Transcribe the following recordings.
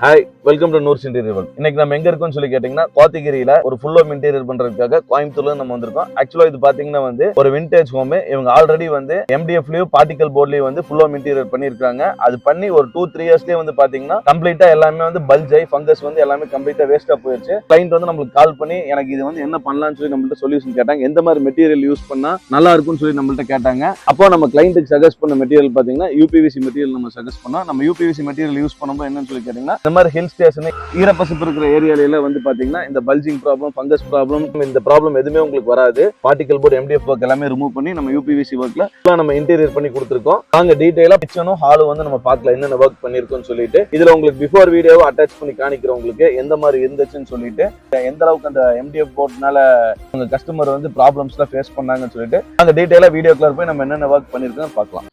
Hi, welcome to Noor's interior world. இன்னைக்கு நம்ம எங்க இருக்கோம்னு சொல்லி கேட்டீங்கன்னா, கோத்தகிரியில ஒரு ஃபுல் ஹோம் இன்டீரியர் பண்றதுக்காக கோயம்புத்தூர்ல நம்ம வந்திருக்கோம். ஆக்சுவலா இது பாத்தீங்கன்னா ஒரு விண்டேஜ் ஹோம். இவங்க ஆல்ரெடி MDF-லயும் பார்ட்டிகல் போர்ட்லயும் ஃபுல் ஹோம் இன்டீரியர் பண்ணிருக்காங்க. அது பண்ணி ஒரு 2-3 இயர்ஸ்லயே பாத்தீங்கன்னா கம்ப்ளீட்டா எல்லாமே பல்ஜ் ஆகி ஃபங்கஸ் எல்லாமே கம்ப்ளீட்டா வேஸ்டா போயிருச்சு. கிளைண்ட் நம்மளுக்கு கால் பண்ணி எனக்கு இது என்ன பண்ணலாம்னு சொல்லி நம்மள்ட்ட சொல்யூஷன் கேட்டாங்க. எந்த மாதிரி மெட்டீரியல் யூஸ் பண்ணா நல்லா இருக்கும்னு சொல்லி நம்மள்ட்ட கேட்டாங்க. அப்போ நம்ம கிளைண்ட்டுக்கு சஜஸ்ட் பண்ண மெட்டீரியல் பாத்தீங்கன்னா UPVC மெட்டீரியல் நம்ம சஜஸ்ட் பண்ணோம். நம்ம UPVC மெட்டீரியல் யூஸ் பண்ணும்போது என்னன்னு சொல்லி கேட்டீங்கன்னா, இந்த மாதிரி ஹில் ஸ்டேஷன் ஈரப்பசப்பு இருக்கிற ஏரியால பாத்தீங்கன்னா இந்த பல்ஜிங் ப்ராப்ளம், ஃபங்கஸ் ப்ராப்ளம், இந்த ப்ராப்ளம் எதுவுமே உங்களுக்கு வராது. பார்ட்டிகல் போர்டு MDF ஒர்க் எல்லாமே ரிமூவ் பண்ணி நம்ம UPVC ஒர்க்ல நம்ம இன்டீரியர் பண்ணி கொடுத்துருக்கோம். நாங்க டீடைலா கிச்சனும் ஹாலும் நம்ம பார்க்கலாம் என்னென்ன ஒர்க் பண்ணிருக்கோம்னு சொல்லிட்டு. இதுல உங்களுக்கு பிஃபோர் வீடியோவை அட்டாச் பண்ணி காணிக்கிறோம் உங்களுக்கு எந்த மாதிரி இருந்துச்சுன்னு சொல்லிட்டு, எந்த அளவுக்கு அந்த MDF போர்ட்னால உங்க கஸ்டமர் ப்ராப்ளம்ஸ் எல்லாம் ஃபேஸ் பண்ணாங்கன்னு சொல்லிட்டு நாங்க டீடைலா வீடியோக்குள்ள போய் நம்ம என்னென்ன ஒர்க் பண்ணிருக்கோம் பார்க்கலாம்.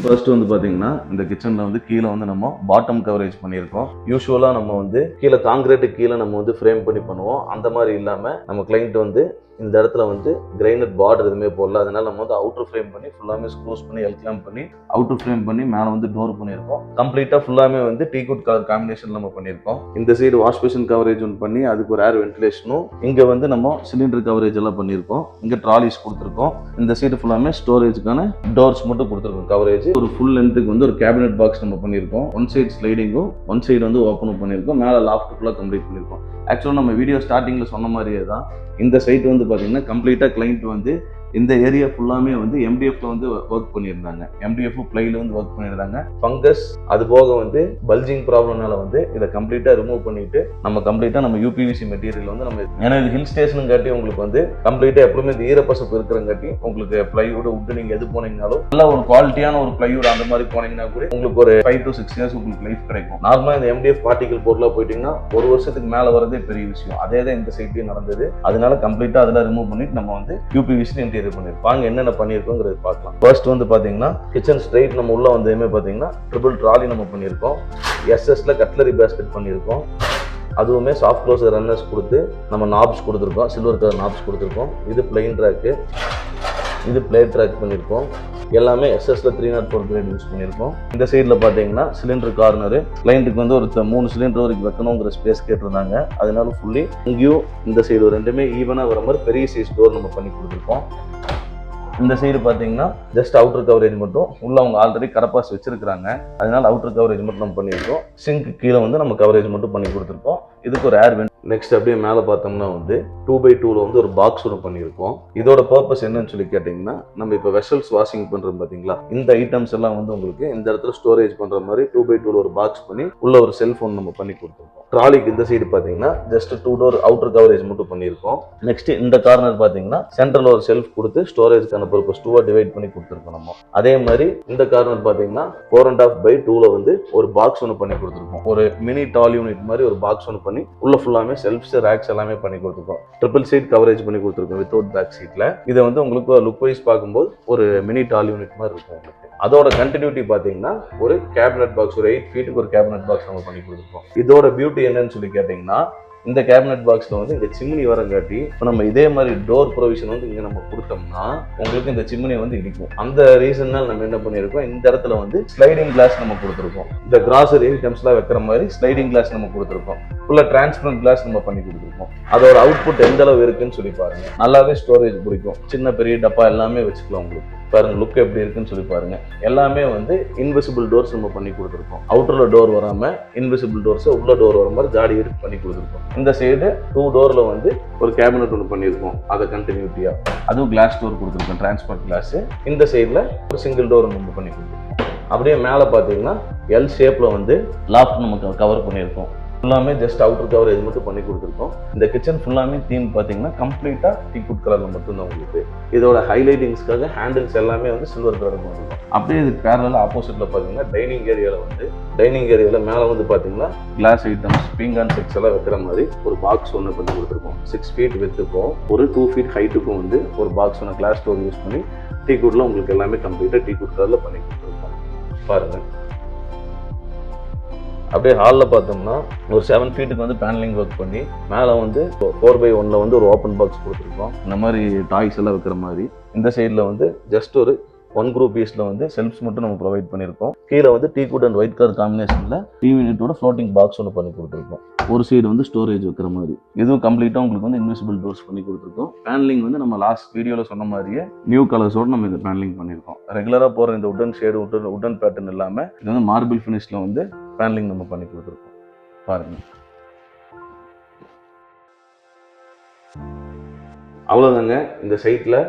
ஃபர்ஸ்ட் பாத்தீங்கன்னா இந்த கிச்சன்ல கீழே நம்ம பாட்டம் கவரேஜ் பண்ணியிருக்கோம். யூஸ்வலா நம்ம கீழே காங்கிரீட் கீழே நம்ம ஃப்ரேம் பண்ணி பண்ணுவோம். அந்த மாதிரி இல்லாம நம்ம கிளைண்ட் இந்த இடத்துல கிரைனட் பார்டர் எதுவுமே போடல. அதனால நம்ம அவுட்டர் ஃப்ரேம் பண்ணி ஃபுல்லாமே ஸ்க்ளோஸ் பண்ணி எல்க்லாம் பண்ணி அவுட்டர் ஃப்ரேம் பண்ணி மேலே டோர் பண்ணியிருக்கோம். கம்ப்ளீட்டா ஃபுல்லாமே டீகுட் கலர் காம்பினேஷன் நம்ம பண்ணியிருக்கோம். இந்த சைடு வாஷ் பேஷன் கவரேஜ் பண்ணி அதுக்கு ஒரு ஏர் வென்டிலேஷனும், இங்க நம்ம சிலிண்டர் கவரேஜ் எல்லாம் பண்ணியிருக்கோம். இங்க ட்ராலிஸ் கொடுத்துருக்கோம். இந்த சைடு ஃபுல்லாமே ஸ்டோரேஜ்க்கான டோர்ஸ் மட்டும் கொடுத்துருக்கோம். கவரேஜ் ஒரு ஃபுல் லென்த்துக்கு ஒரு கேபினட் பாக்ஸ் நம்ம பண்ணியிருக்கோம். ஒன் சைடு ஸ்லைடிங்கும் ஒன் சைடு ஓப்பனும் பண்ணியிருக்கோம். மேலே லாஃப்ட் ஃபுல்லாக கம்ப்ளீட் பண்ணியிருக்கோம். ஆக்சுவலாக நம்ம வீடியோ ஸ்டார்டிங்ல சொன்ன மாதிரியே தான் இந்த சைட் பார்த்தீங்கன்னா கம்ப்ளீட்டா கிளைண்ட் இந்த ஏரியா ஃபுல்லாமே MDF-ல ஒர்க் பண்ணியிருந்தாங்க. MDF பிளைல ஒர்க் பண்ணியிருந்தாங்க. ஃபங்கஸ் அது போக பல்ஜிங் ப்ராப்ளம்னால இதை கம்ப்ளீட்டா ரிமூவ் பண்ணிட்டு நம்ம கம்ப்ளீட்டா நம்ம UPVC மெட்டீரியல் நம்ம ஏன்னா இது ஹில் ஸ்டேஷன் காட்டி உங்களுக்கு கம்ப்ளீட்டா எப்பவுமே இந்த ஈரப்பசப்பு இருக்கிறங்காட்டி உங்களுக்கு பிளைவுட் உட் நீங்க எது போனீங்கனாலும் நல்ல ஒரு குவாலிட்டியான ஒரு பிளைவுட் அந்த மாதிரி போனீங்கன்னா கூட உங்களுக்கு ஒரு 5 to 6 இயர்ஸ் உங்களுக்கு லைஃப் கிடைக்கும். நார்மலா இந்த MDF பார்ட்டிகல் போர்ட்ல போயிட்டீங்கன்னா ஒரு வருஷத்துக்கு மேல வரதே பெரிய விஷயம். அதே தான் இந்த சைட்லயும் நடந்தது. அதனால கம்ப்ளீட்டா அதெல்லாம் ரிமூவ் பண்ணிட்டு நம்ம UPVC இன்டீரியர் பண்ணிருக்கோம். வாங்க என்னென்ன பண்ணிருக்கோங்கிறது பார்க்கலாம். ஃபர்ஸ்ட் பாத்தீங்கன்னா கிச்சன் ஸ்ட்ரைட் நம்ம உள்ள பாத்தீங்கன்னா ட்ரிபிள் ட்ராலி நம்ம பண்ணிருக்கோம். SS-ல கட்லரி பேஸ்கெட் பண்ணிருக்கோம். அதுவுமே சாஃப்ட் க்ளோஸ் ரன்னர்ஸ் கொடுத்து நம்ம நாப்ஸ் கொடுத்துருக்கோம். சில்வர் கலர் நாப்ஸ் கொடுத்துருக்கோம். இது பிளைன் ட்ராக்கு, இது பிளேட் ட்ராக் பண்ணியிருக்கோம். எல்லாமே SS-ல 304 கிரேட் யூஸ் பண்ணியிருக்கோம். இந்த சைடில் பார்த்தீங்கன்னா சிலிண்டர் கார்னரு கிளைண்ட்டுக்கு ஒரு 3 சிலிண்டர் வரைக்கும் வைக்கணுங்கிற ஸ்பேஸ் கேட்டிருந்தாங்க. அதனால ஃபுல்லி இங்கேயும் இந்த சைடு ரெண்டுமே ஈவனாக வர மாதிரி பெரிய சைஸ் டோர் நம்ம பண்ணி கொடுத்துருக்கோம். இந்த சைடு பார்த்தீங்கன்னா ஜஸ்ட் அவுட்டர் கவரேஜ் மட்டும் உள்ள அவங்க ஆல்ரெடி கரப்பாஸ் வச்சிருக்காங்க. அதனால அவுட்டர் கவரேஜ் மட்டும் நம்ம பண்ணியிருக்கோம். சிங்க் கீழே நம்ம கவரேஜ் மட்டும் பண்ணி கொடுத்துருக்கோம். இதுக்கு ஒரு ஏர் வென்ட். நெக்ஸ்ட் அப்படியே மேலே பார்த்தோம்னா 2x2ல ஒரு பாக்ஸ் ஒன்று பண்ணியிருக்கோம். இதோட பர்பஸ் என்னன்னு சொல்லி கேட்டிங்கன்னா, நம்ம இப்போ வெசல்ஸ் வாஷிங் பண்ணுறோம் பார்த்தீங்களா, இந்த ஐட்டம்ஸ் எல்லாம் உங்களுக்கு இந்த இடத்துல ஸ்டோரேஜ் பண்ணுற மாதிரி 2x2ல ஒரு பாக்ஸ் பண்ணி உள்ள ஒரு செல்ஃபோன் நம்ம பண்ணி கொடுத்துருக்கோம். ட்ராலிக்கு இந்த சைடு பார்த்தீங்கன்னா ஜஸ்ட் 2 டோர் அவுட்டர் கவரேஜ் மட்டும் பண்ணியிருக்கோம். நெக்ஸ்ட் இந்த கார்னர் பார்த்தீங்கன்னா சென்ட்ரல் ஒரு செல்ஃப் கொடுத்து ஸ்டோரேஜ்க்கான பர்பஸ் 2-ஆ டிவைட் பண்ணி கொடுத்துருக்கோம் நம்ம. அதே மாதிரி இந்த கார்னர் பார்த்தீங்கன்னா 4.5x2ல ஒரு பாக்ஸ் ஒன்று பண்ணி கொடுத்துருக்கோம். ஒரு மினி டால் யூனிட் மாதிரி ஒரு பாக்ஸ் ஒன்று பண்ணி உள்ள ஃபுல்லாமே செல்ஃப்ஸ் ரேக்ஸ் எல்லாமே பண்ணி கொடுத்துருக்கோம். ட்ரிபிள் சீட் கவரேஜ் பண்ணி கொடுத்துருக்கோம் வித்தவுட் பேக் சீட்ல. இதை உங்களுக்கு லுக் வைஸ் பார்க்கும்போது ஒரு மினி டால் யூனிட் மாதிரி இருக்கும் உங்களுக்கு. அதோட கண்டினியூட்டி பாத்தீங்கன்னா ஒரு கேபினட் பாக்ஸ், ஒரு 8 ஃபீட்டுக்கு ஒரு கேபினட் பாக்ஸ் நம்ம பண்ணி கொடுத்துருக்கோம். இதோட பியூட்டி என்னன்னு சொல்லி கேட்டீங்கன்னா, இந்த கேபினட் பாக்ஸ்ல வந்து இங்க சிம்னி வரங்காட்டி இப்போ நம்ம இதே மாதிரி டோர் ப்ரொவிஷன் வந்து இங்க நம்ம கொடுத்தோம்னா உங்களுக்கு இந்த சிம்னி வந்து இடிக்கும். அந்த ரீசன்னால நம்ம என்ன பண்ணிருக்கோம், இந்த இடத்துல வந்து ஸ்லைடிங் கிளாஸ் நம்ம கொடுத்துருக்கோம். இந்த கிராசரி ஐட்டம்ஸ்லாம் வைக்கிற மாதிரி ஸ்லைடிங் கிளாஸ் நம்ம கொடுத்துருக்கோம். ஃபுல்லா டிரான்ஸ்பரண்ட் கிளாஸ் நம்ம பண்ணி கொடுத்துருக்கோம். அதோட அவுட்புட் எந்த அளவு இருக்குன்னு சொல்லி பாருங்க. நல்லாவே ஸ்டோரேஜ் பிடிக்கும். சின்ன பெரிய டப்பா எல்லாமே வச்சுக்கலாம். உங்களுக்கு பாருங்க லுக் எப்படி இருக்குன்னு சொல்லி பாருங்க. எல்லாமே வந்து இன்விசிபிள் டோர்ஸ் நம்ம பண்ணி கொடுத்துருக்கோம். அவுட்டர்ல டோர் வராம இன்விசிபிள் டோர்ஸ் உள்ள டோர் வர மாதிரி ஜாடி எடுத்து பண்ணி கொடுத்துருக்கோம். இந்த சைடு 2 டோர்ல வந்து ஒரு கேபினட் ஒன்று பண்ணியிருக்கோம். அதை கண்டினியூட்டியா அதுவும் கிளாஸ் டோர் கொடுத்துருக்கோம், டிரான்ஸ்பரண்ட் கிளாஸ். இந்த சைடில் ஒரு சிங்கிள் டோர் நம்ம பண்ணி கொடுத்துருக்கோம். அப்படியே மேலே பார்த்தீங்கன்னா எல் ஷேப்ல வந்து லாஃப்ட் நம்ம கவர் பண்ணியிருக்கோம். ஃபுல்லாமே ஜஸ்ட் அவுட்டர் கவரேஜ் மட்டும் பண்ணி கொடுத்துருக்கோம். இந்த கிச்சன் ஃபுல்லாமே தீம் பார்த்தீங்கன்னா கம்ப்ளீட்டாக டீக்வுட் கலர்ல மட்டும்தான் உங்களுக்கு. இதோட ஹைலைட்டிங்ஸ்க்காக ஹேண்டில்ஸ் எல்லாமே வந்து சில்வர் கலர் பண்ணிருக்கோம். அப்படியே இதுக்கு பேரலா ஆப்போசிட்ல பார்த்தீங்கன்னா டைனிங் ஏரியாவில் மேலே வந்து பார்த்தீங்கன்னா கிளாஸ் ஐட்டம்ஸ் பீங்கான் செக்ஸ் எல்லாம் வைக்கிற மாதிரி ஒரு பாக்ஸ் ஒன்று பண்ணி கொடுத்துருக்கோம். 6 ஃபீட் வித்துக்கும் ஒரு 2 ஃபீட் ஹைட்டுக்கும் வந்து ஒரு பாக்ஸ் ஒன்று கிளாஸ் டோர் யூஸ் பண்ணி டீக்வுட்ல உங்களுக்கு எல்லாமே கம்ப்ளீட்டாக டீக்வுட் கலர்ல பண்ணி கொடுத்துருக்கோம். பாருங்க. அப்படியே ஹாலில் பார்த்தோம்னா ஒரு 7 ஃபீட்டுக்கு வந்து பேனலிங் ஒர்க் பண்ணி மேலே வந்து 4x1 வந்து ஒரு ஓப்பன் பாக்ஸ் கொடுத்துருக்கோம். இந்த மாதிரி டாய்ஸ் எல்லாம் வைக்கிற மாதிரி. இந்த சைடில் வந்து ஜஸ்ட் ஒரு 1 குரூப் பீஸில் வந்து செல்ஃப்ஸ் மட்டும் நம்ம ப்ரொவைட் பண்ணியிருக்கோம். கீழே வந்து டீக்வுட் அண்ட் ஒயிட் கலர் காம்பினேஷனில் டிவி யூனிட்டோட ஃப்ளோட்டிங் பாக்ஸ் ஒன்று பண்ணி கொடுத்துருக்கோம். ஒரு சைடு வந்து ஸ்டோரேஜ் வைக்கிற மாதிரி. இதுவும் கம்ப்ளீட்டாக உங்களுக்கு வந்து இன்விசிபிள் டோர்ஸ் பண்ணி கொடுத்துருக்கோம். பேனலிங் வந்து நம்ம லாஸ்ட் வீடியோவில் சொன்ன மாதிரியே நியூ கலர்ஸோடு நம்ம இந்த பேனலிங் பண்ணியிருக்கோம். ரெகுலராக போகிற இந்த உடன் ஷேடு உடன் பேட்டர்ன் இல்லாமல் இது வந்து மார்பிள் ஃபினிஷில் வந்து பேனலிங் நம்ம பண்ணி கொடுத்துருக்கோம். பாருங்க. அவ்வளோதாங்க. இந்த சைட்டில்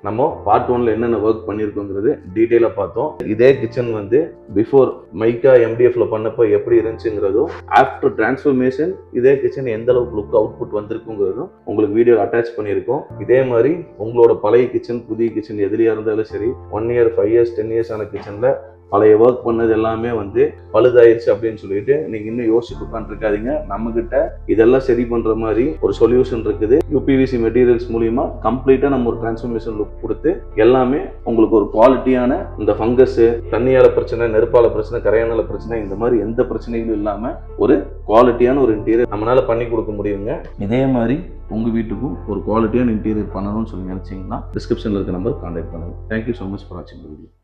நம்ம பார்ட் 1ல என்னென்ன ஒர்க் பண்ணியிருக்கோங்கிறது டீட்டெயிலாக பார்த்தோம். இதே கிச்சன் வந்து பிஃபோர் மைக்கா MDFல பண்ணப்போ எப்படி இருந்துச்சுங்கிறதும் ஆஃப்டர் டிரான்ஸ்ஃபர்மேஷன் இதே கிச்சன் எந்த அளவுக்கு லுக் அவுட்புட் வந்திருக்குங்கிறதும் உங்களுக்கு வீடியோ அட்டாச் பண்ணியிருக்கோம். இதே மாதிரி உங்களோட பழைய கிச்சன் புதிய கிச்சன் எதுலையா இருந்தாலும் சரி 1 இயர் 5 இயர்ஸ் 10 இயர்ஸ் ஆன கிச்சனில் பழைய ஒர்க் பண்ணது எல்லாமே வந்து பழுதாயிருச்சு அப்படின்னு சொல்லிட்டு நீங்க இன்னும் யோசிச்சு உட்காந்துருக்காதீங்க. நம்ம கிட்ட இதெல்லாம் சரி பண்ற மாதிரி ஒரு சொல்யூஷன் இருக்குது. UPVC மெட்டீரியல்ஸ் மூலியமா கம்ப்ளீட்டா நம்ம ஒரு டிரான்ஸ்ஃபர்மேஷன் லுக் கொடுத்து எல்லாமே உங்களுக்கு ஒரு குவாலிட்டியான இந்த ஃபங்கஸ், தண்ணியால பிரச்சனை, நெருப்பால பிரச்சனை, கரையானால பிரச்சனை, இந்த மாதிரி எந்த பிரச்சனைகளும் இல்லாம ஒரு குவாலிட்டியான ஒரு இன்டீரியர் நம்மளால பண்ணி கொடுக்க முடியுங்க. இதே மாதிரி உங்க வீட்டுக்கும் ஒரு குவாலிட்டியான இன்டீரியர் பண்ணணும்னு சொல்லி நினைச்சீங்கன்னா டிஸ்கிரிப்ஷன்ல இருக்க நம்பர் கான்டாக்ட் பண்ணுங்க. தேங்க்யூ ஸோ மச் ஃபார் வாட்சிங்.